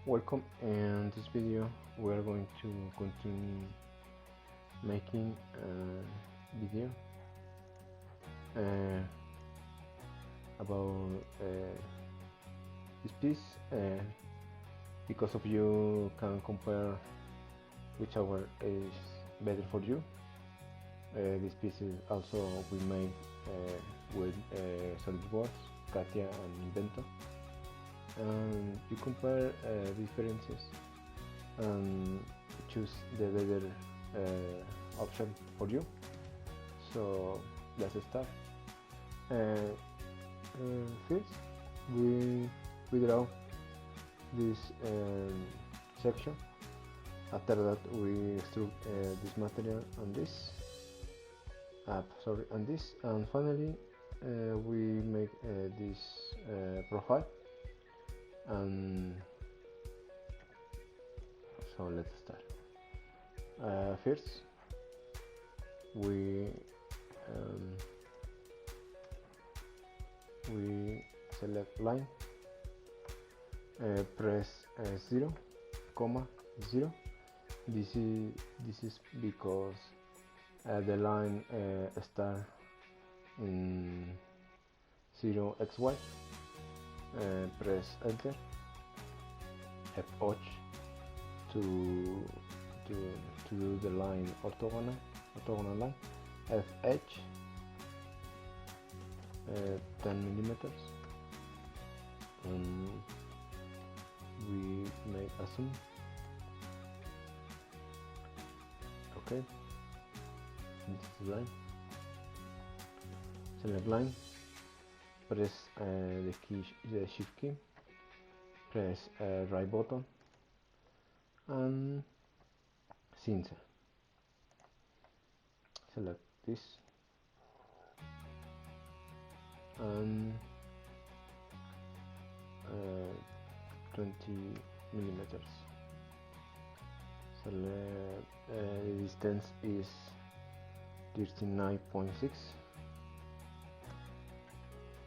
Welcome. In this video we are going to continue making a video about this piece because of you can compare whichever is better for you. This piece is also we made with SolidWorks, CATIA and Inventor, and you compare differences and choose the better option for you. So let's start. First we draw this section. After that we extrude this material on this and finally we make this profile. And so let's start. First we select line, press 0, 0. This is because the line start in 0xy. Press enter, F8 to do the line orthogonal line, F8 10 millimeters, and we make a zoom. Okay, this is line. Select line, press the shift key, press right button and center. Select this and 20 millimeters. Select the distance is 39.6,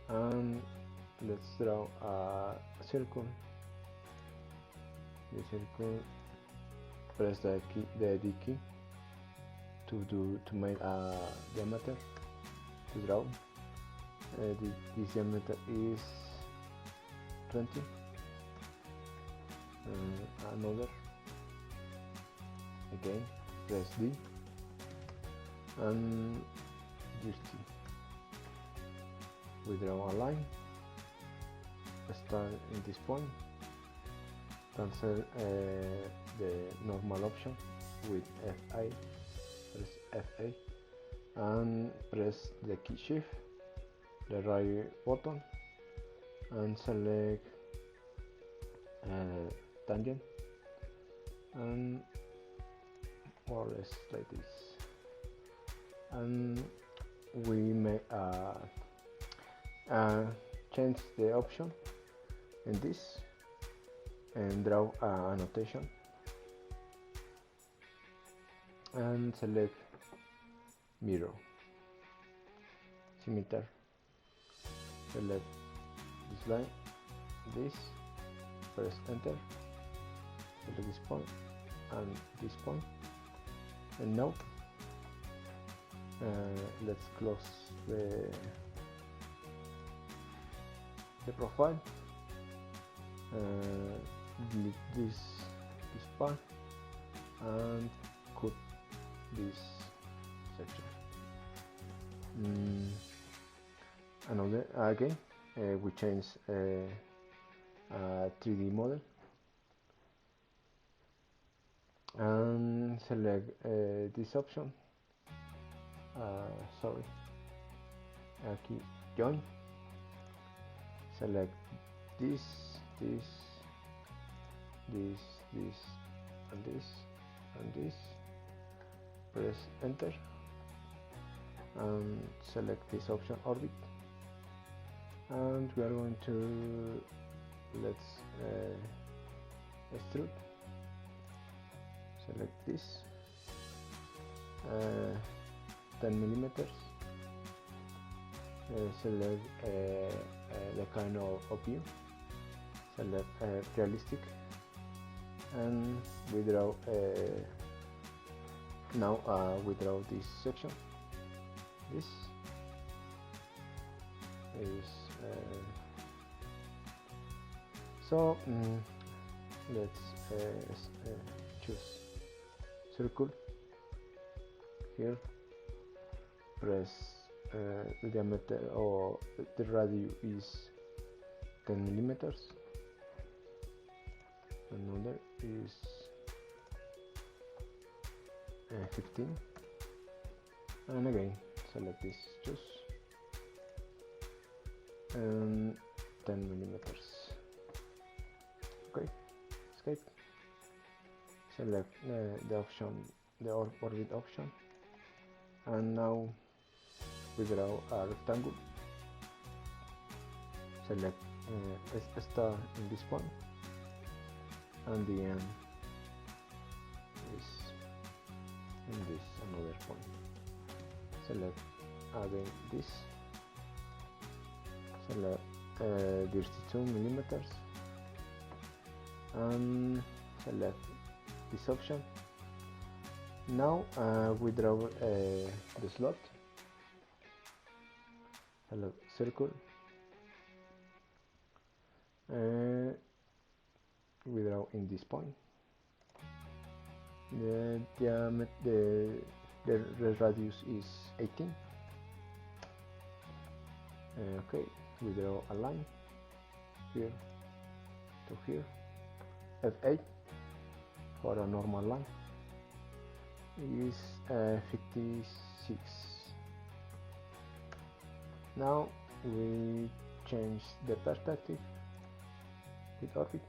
and let's draw a circle. The circle, press the D key to make a diameter to draw. This diameter is 20. Another, again press D and 30. We draw a line, start in this point, cancel the normal option with F8, press F8 and press the key shift, the right button, and select tangent, and more or less like this, and we make change the option in this and draw a annotation and select mirror symmeter. Select this line, this, press enter, select this point and this point, and now let's close the profile, delete this part and cut this section. Another again we change a 3D model and select this option, aquí join. Select this, and this, press enter and select this option, orbit, and we are going to extrude. Select this 10 millimeters. Select the kind of view. Select realistic and we draw now we draw this section. This is so let's choose circle here, press the diameter or the radius is 10 millimeters, another is 15, and again select this, choose, and 10 millimeters. Okay, escape, select the option, the orbit option, and now we draw a rectangle. Select a star in this point, and the end is in this another point. Select again this, select 32 millimeters, and select this option. Now we draw the slot. Select circle, we draw in this point. The diameter, the radius is 18. Okay, we draw a line here to here, F8 for a normal line is 56. Now we change the perspective with orbit.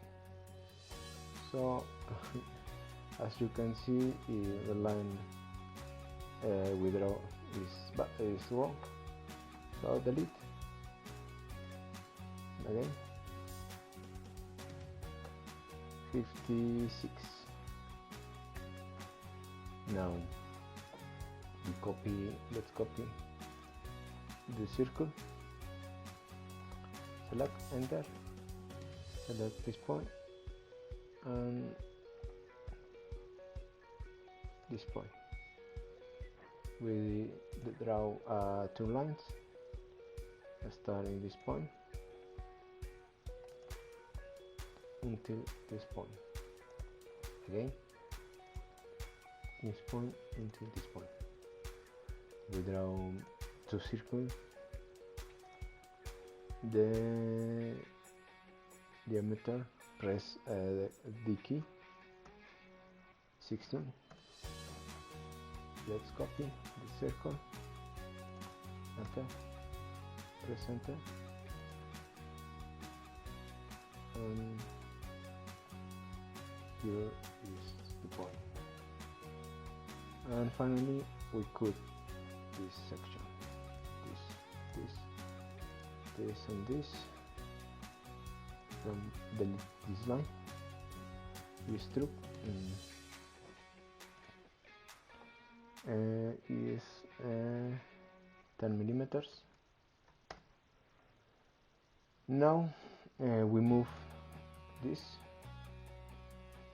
So as you can see, the line we draw is wrong. So delete. Again 56. Now let's copy the circle, select enter, select this point and this point. We draw two lines, starting this point until this point, again this point until this point. We draw two circles, the diameter, press the key 16. Let's copy the circle, enter, press enter, and here is the point. And finally we cut this section, this and this, from this line, we strip is 10 millimeters. Now we move this,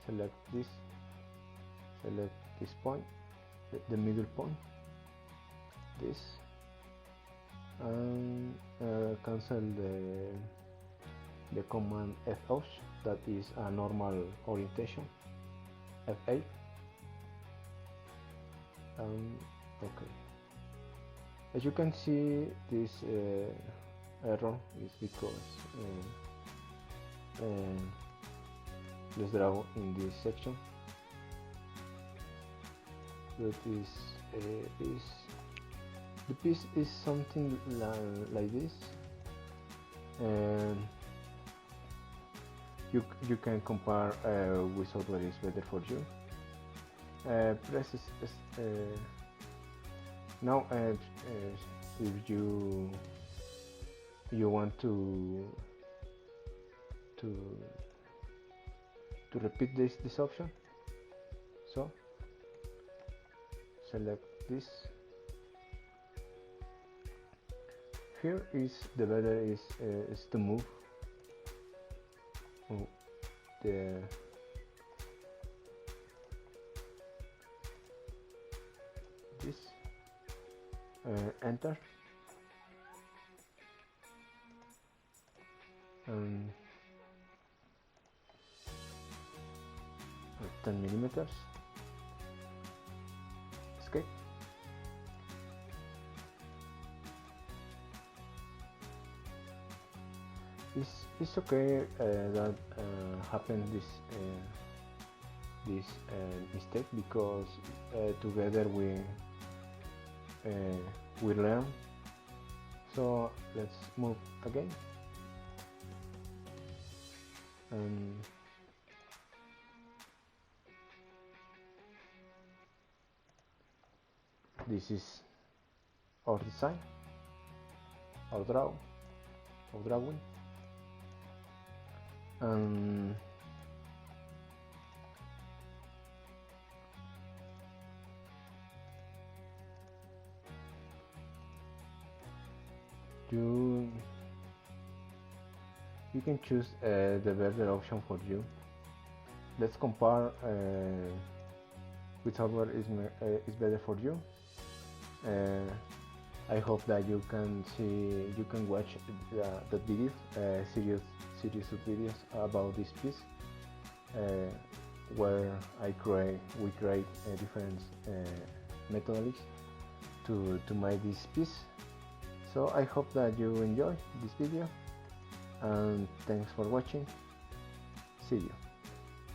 select this point, the middle point, this, and cancel the command F8, that is a normal orientation, F8. Okay, as you can see, this error is because let's draw in this section. That is the piece is something like this, and you can compare with software is better for you. Press now if you want to repeat this option, so select this. Here is the better is to move the enter, and 10 millimeters, escape. It's okay that happened this mistake, because together we learn. So let's move again, and this is our design, our drawing, and you can choose the better option for you. Let's compare which hardware is better for you. I hope that you can watch that video, series of videos about this piece, where we create different methodologies to make this piece. So I hope that you enjoy this video, and thanks for watching. See you.